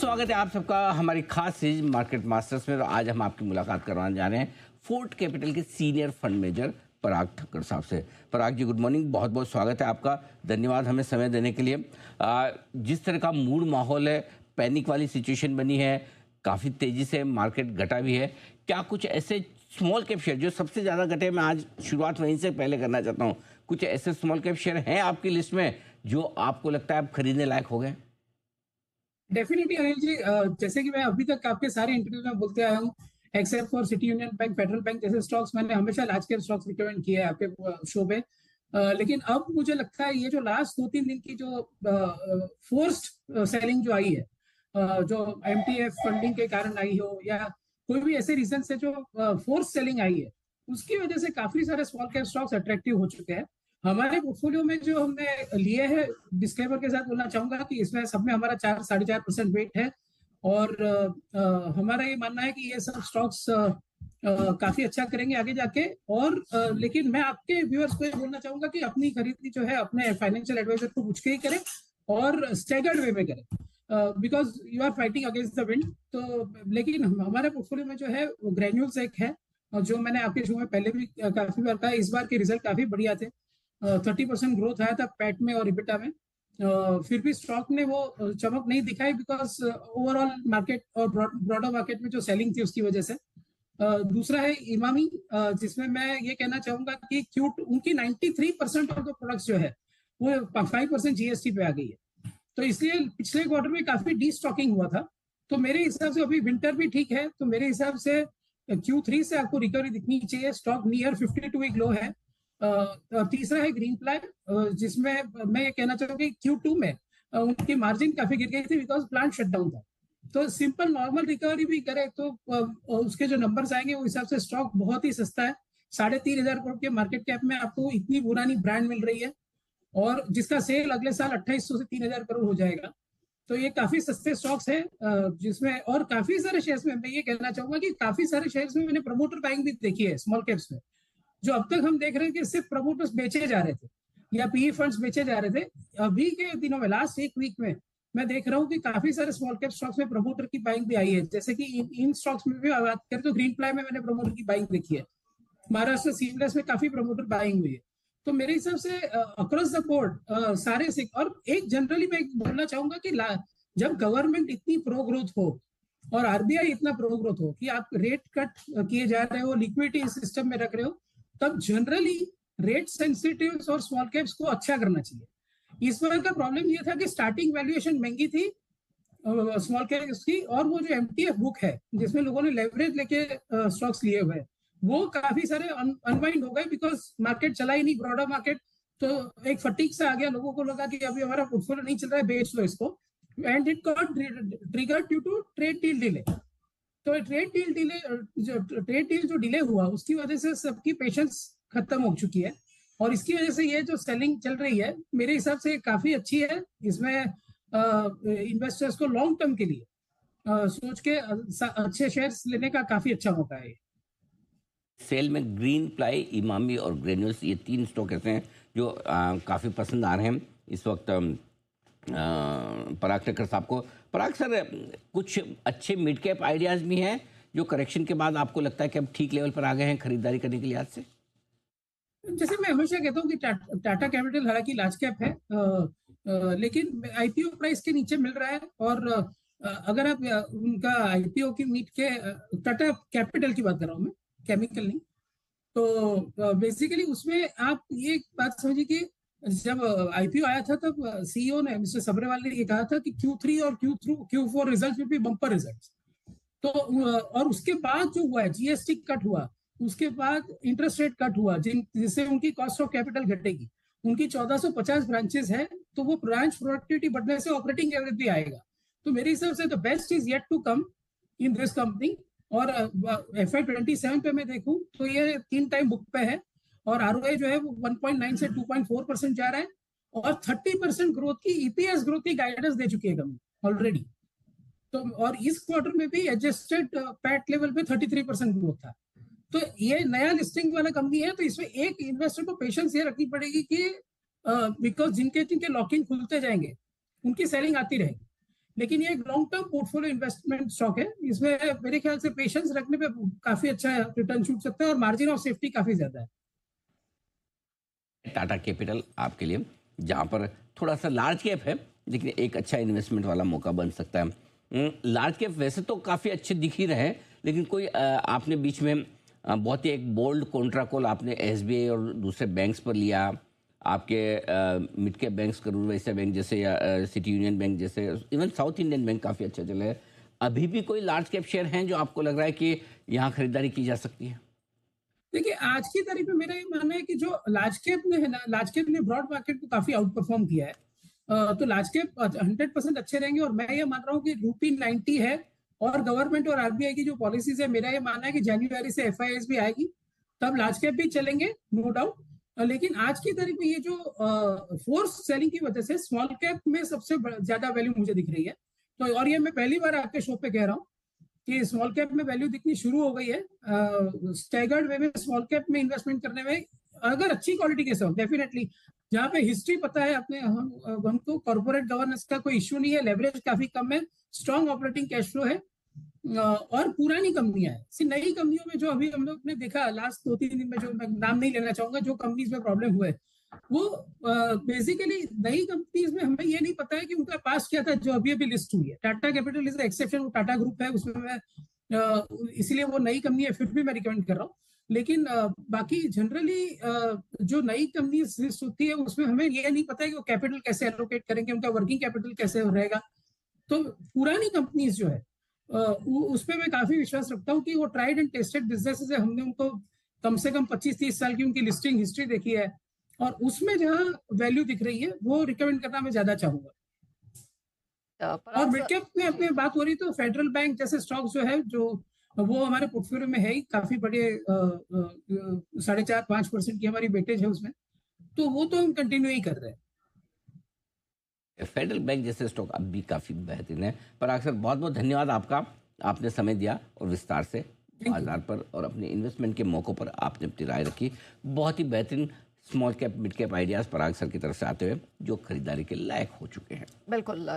स्वागत है आप सबका हमारी खास सीरीज मार्केट मास्टर्स में। तो आज हम आपकी मुलाकात करवाने जा रहे हैं फोर्ट कैपिटल के सीनियर फंड मैनेजर पराग ठक्कर साहब से। पराग जी, गुड मॉर्निंग, बहुत बहुत स्वागत है आपका। धन्यवाद हमें समय देने के लिए। जिस तरह का मूड माहौल है, पैनिक वाली सिचुएशन बनी है, काफ़ी तेज़ी से मार्केट घटा भी है। क्या कुछ ऐसे स्मॉल कैप शेयर जो सबसे ज़्यादा घटे, मैं आज शुरुआत वहीं से पहले करना चाहता हूँ, कुछ ऐसे स्मॉल कैप शेयर हैं आपकी लिस्ट में जो आपको लगता है आप खरीदने लायक हो गए? डेफिनेटली अनिल जी, जैसे कि मैं अभी तक आपके सारे इंटरव्यू में बोलते आया हूँ, except for city union bank, federal bank जैसे स्टॉक्स मैंने हमेशा लार्ज कैप स्टॉक्स रिकमेंड किए हैं आपके शो पे। लेकिन अब मुझे लगता है ये जो लास्ट 2-3 दिन की जो फोर्स्ड सेलिंग जो आई है, जो एमटीएफ फंडिंग के कारण आई हो या कोई भी ऐसे रीजन से जो फोर्स सेलिंग आई है, उसकी वजह से काफी सारे स्मॉल कैप स्टॉक्स अट्रैक्टिव हो चुके हैं। हमारे पोर्टफोलियो में जो हमने लिए हैं, डिस्क्लेमर के साथ बोलना चाहूंगा कि इसमें सब में हमारा 4-4.5% वेट है। और हमारा ये मानना है कि ये सब स्टॉक्स काफी अच्छा करेंगे आगे जाके। और लेकिन मैं आपके व्यूअर्स को ये बोलना चाहूंगा कि अपनी खरीदी जो है अपने फाइनेंशियल एडवाइजर को पूछ के ही करें और स्टेगर्ड वे में करें, because you are fighting against the wind. तो लेकिन हमारे पोर्टफोलियो में जो है वो ग्रेन्यूल्स एक है, और जो मैंने आपके शो में पहले भी काफी बार कहा, इस बार के रिजल्ट काफी बढ़िया थे। 30% ग्रोथ आया था पैट में और इबिटा में। फिर भी स्टॉक ने वो चमक नहीं दिखाई, बिकॉज ओवरऑल मार्केट और ब्रॉडर मार्केट में जो सेलिंग थी उसकी वजह से। दूसरा है इमामी, जिसमें मैं ये कहना चाहूंगा कि क्यूट उनकी 93% ऑफ द प्रोडक्ट्स जो है वो 5% जीएसटी पे आ गई है। तो इसलिए पिछले क्वार्टर में काफी डी स्टॉकिंग हुआ था। तो मेरे हिसाब से अभी विंटर भी ठीक है, तो मेरे हिसाब से Q3 से आपको रिकवरी दिखनी चाहिए। स्टॉक नियर 52 वीक लो है। तीसरा है ग्रीन प्लाई, जिसमें मैं ये कहना चाहूंगा कि Q2 में उनकी मार्जिन काफी गिर गई थी बिकॉज प्लांट शटडाउन था। तो सिंपल नॉर्मल रिकवरी भी करे तो उसके जो नंबर्स आएंगे वो हिसाब से स्टॉक बहुत ही सस्ता है। 3,500 करोड़ के मार्केट कैप में आपको इतनी पुरानी ब्रांड मिल रही है, और जिसका सेल अगले साल 2,800 से 3,000 करोड़ हो जाएगा। तो ये काफी सस्ते स्टॉक्स है, जिसमें और काफी सारे शेयर्स में मैं ये कहना चाहूंगा कि काफी सारे शेयर्स में मैंने प्रमोटर बाइंग भी देखी है स्मॉल कैप्स में। जो अब तक हम देख रहे हैं कि सिर्फ प्रमोटर्स बेचे जा रहे थे या पीई फंड्स बेचे जा रहे थे, अभी के दिनों में लास्ट एक वीक में मैं देख रहा हूँ कि काफी सारे स्मॉल कैप स्टॉक्स में प्रमोटर की बाइंग भी आई है। जैसे कि इन स्टॉक्स में भी बात करें तो ग्रीन प्लाई में मैंने प्रमोटर की बाइंग देखी है। महाराष्ट्र सीमलेस में काफी प्रमोटर बाइंग हुई है। तो मेरे हिसाब से अक्रॉस द बोर्ड सारे से, और एक जनरली मैं बोलना चाहूंगा कि जब गवर्नमेंट इतनी प्रो ग्रोथ हो और आरबीआई इतना प्रो ग्रोथ हो कि आप रेट कट किए जा रहे हो, लिक्विडिटी सिस्टम में रख रहे हो, तब जनरली रेट सेंसिटिव और स्मॉल कैप्स को अच्छा करना चाहिए। इस बार का प्रॉब्लम ये था कि स्टार्टिंग वैल्यूएशन महंगी थी स्मॉल कैप्स की, और वो जो एमटीएफ बुक है जिसमें लोगों ने लेवरेज लेके स्टॉक्स लिए हुए हैं, वो काफी सारे अनवाइंड हो गए बिकॉज मार्केट चला ही नहीं, ब्रॉडर मार्केट। तो एक फटीक से आ गया, लोगों को लगा कि अभी हमारा पोर्टफोलियो नहीं चल रहा है, बेच लो इसको। And it got triggered due to trade deal delay. तो ट्रेड डील जो डिले हुआ उसकी वजह से सबकी पेशेंस खत्म हो चुकी है, और इसकी वजह से ये जो सेलिंग चल रही है मेरे हिसाब से काफी अच्छी है। इसमें इन्वेस्टर्स को लॉन्ग टर्म के लिए सोच के अच्छे शेयर्स लेने का काफी अच्छा मौका है। सेल में ग्रीन प्लाई, इमामी और ग्रेन्यूल्स, ये 3 स्टॉक ऐसे हैं जो काफ़ी पसंद आ रहे हैं इस वक्त पराग ठक्कर साहब को। पराग सर, कुछ अच्छे मिड कैप आइडियाज़ भी हैं जो करेक्शन के बाद आपको लगता है कि अब ठीक लेवल पर आ गए हैं खरीदारी करने के लिए आज से? जैसे मैं हमेशा कहता हूँ कि टाटा कैपिटल हालांकि लार्ज कैप है, लेकिन आईपीओ प्राइस के नीचे मिल रहा है। और अगर आप उनका आईपीओ की मीट के, टाटा कैपिटल की बात कर रहा हूँ मैं, केमिकल नहीं। तो बेसिकली उसमें आप ये बात समझिए कि जब आईपीओ आया था तब सीईओ ने, मिस्टर सबरेवाल ने ये कहा था कि Q3 और Q4 result will be bumper result. तो और उसके बाद जो हुआ है, जीएसटी कट हुआ, उसके बाद इंटरेस्ट रेट कट हुआ, जिससे उनकी कॉस्ट ऑफ कैपिटल घटेगी। उनकी 1450 ब्रांचेस है, तो वो ब्रांच प्रोडक्टिविटी बढ़ने से ऑपरेटिंग एवरेज भी आएगा। तो मेरे हिसाब से the best is yet to come in this company. और FY27 पे मैं देखूं तो ये 3 टाइम बुक पे है, और आरओआई जो है वो 1.9 से 2.4% जा रहा है, और 30% ग्रोथ की ईपीएस ग्रोथ की गाइडेंस दे चुकी है कंपनी ऑलरेडी। तो और इस क्वार्टर में भी एडजस्टेड पैट लेवल पे 33% ग्रोथ था। तो ये नया लिस्टिंग वाला कंपनी है, तो इसमें एक इन्वेस्टर को पेशेंस ये रखनी पड़ेगी कि बिकॉज जिनके जिनके लॉक इन खुलते जाएंगे उनकी सेलिंग आती रहेगी। लेकिन ये एक long term portfolio investment stock है। इसमें मेरे ख्याल से पेशेंस रखने पे काफी अच्छा रिटर्न छूट सकता है और मार्जिन ऑफ सेफ्टी काफी ज्यादा है। टाटा कैपिटल आपके लिए, जहाँ पर थोड़ा सा लार्ज कैप है लेकिन एक अच्छा इन्वेस्टमेंट वाला मौका बन सकता है। लार्ज कैप वैसे तो काफ़ी अच्छे दिख ही रहे हैं, लेकिन कोई आपने बीच में बहुत ही एक बोल्ड कॉन्ट्रा कॉल आपने एसबीआई और दूसरे बैंक्स पर लिया। आपके mid cap banks, Karur Vysya bank जैसे या सिटी यूनियन बैंक जैसे, इवन साउथ इंडियन बैंक काफ़ी अच्छा चले हैं। अभी भी कोई लार्ज कैप शेयर हैं जो आपको लग रहा है कि यहाँ खरीदारी की जा सकती है? देखिए, आज की तारीख में मेरा ये मानना है कि जो लार्ज कैप ने है ना, लार्ज कैप ने ब्रॉड मार्केट को काफी आउट परफॉर्म किया है। तो लार्ज कैप 100% अच्छे रहेंगे और मैं ये मान रहा हूँ कि रूपी 90 है और गवर्नमेंट और आरबीआई की जो पॉलिसीज है, मेरा ये मानना है कि जनवरी से एफआईआईस भी आएगी, तब लार्ज कैप भी चलेंगे, नो डाउट। लेकिन आज की तारीख में ये जो फोर्स सेलिंग की वजह से स्मॉल कैप में सबसे ज्यादा वैल्यू मुझे दिख रही है। तो और ये मैं पहली बार आपके शो पे कह रहा हूँ कि स्मॉल कैप में वैल्यू दिखनी शुरू हो गई है। स्टैगर्ड वे में स्मॉल कैप में इन्वेस्टमेंट करने में अगर अच्छी क्वालिटी के साथ, डेफिनेटली जहाँ पे हिस्ट्री पता है अपने, हमको कॉर्पोरेट गवर्नेंस का कोई इश्यू नहीं है, लेवरेज काफी कम है, स्ट्रॉन्ग ऑपरेटिंग कैश फ्लो है, और पुरानी कंपनियां हैं। सी नई कंपनियों में जो अभी हम लोग ने देखा लास्ट 2-3 दिन में, जो मैं नाम नहीं लेना चाहूंगा, जो कंपनीज में प्रॉब्लम हुए, वो बेसिकली नई कंपनीज में हमें ये नहीं पता है कि उनका पास क्या था जो अभी अभी लिस्ट हुई है। टाटा कैपिटल इज एक्सेप्शन, वो टाटा ग्रुप है उसमें, मैं इसीलिए वो नई कंपनी है, फिर भी मैं रिकमेंड कर रहा हूँ। लेकिन बाकी जनरली जो नई कंपनी लिस्ट होती है उसमें हमें ये नहीं पता है कि वो कैपिटल कैसे एलोकेट करेंगे, उनका वर्किंग कैपिटल कैसे रहेगा। तो पुरानी कंपनीज जो है उस पर मैं काफी विश्वास रखता हूँ कि वो ट्राइड एंड टेस्टेड बिजनेसेस है। हमने उनको कम से कम 25-30 साल की उनकी लिस्टिंग हिस्ट्री देखी है, और उसमें जहां वैल्यू दिख रही है वो रिकमेंड करना मैं ज्यादा चाहूंगा। और पराग मिड सर, कैप में अपने बात हो रही तो फेडरल बैंक जैसे स्टॉक्स जो है, जो वो हमारे पोर्टफोलियो में है ही, काफी बड़े 4.5-5% की हमारी वेटेज है उसमें, तो वो तो हम कंटिन्यू ही कर रहे हैं। फेडरल बैंक जैसे स्टॉक अब भी काफ़ी बेहतरीन है। पर अक्सर बहुत बहुत धन्यवाद आपका, आपने समय दिया और विस्तार से बाजार पर और अपने इन्वेस्टमेंट के मौक़ों पर आपने अपनी राय रखी। बहुत ही बेहतरीन small cap mid cap ideas Parag sir की तरफ से आते हुए जो खरीदारी के लायक हो चुके हैं। बिल्कुल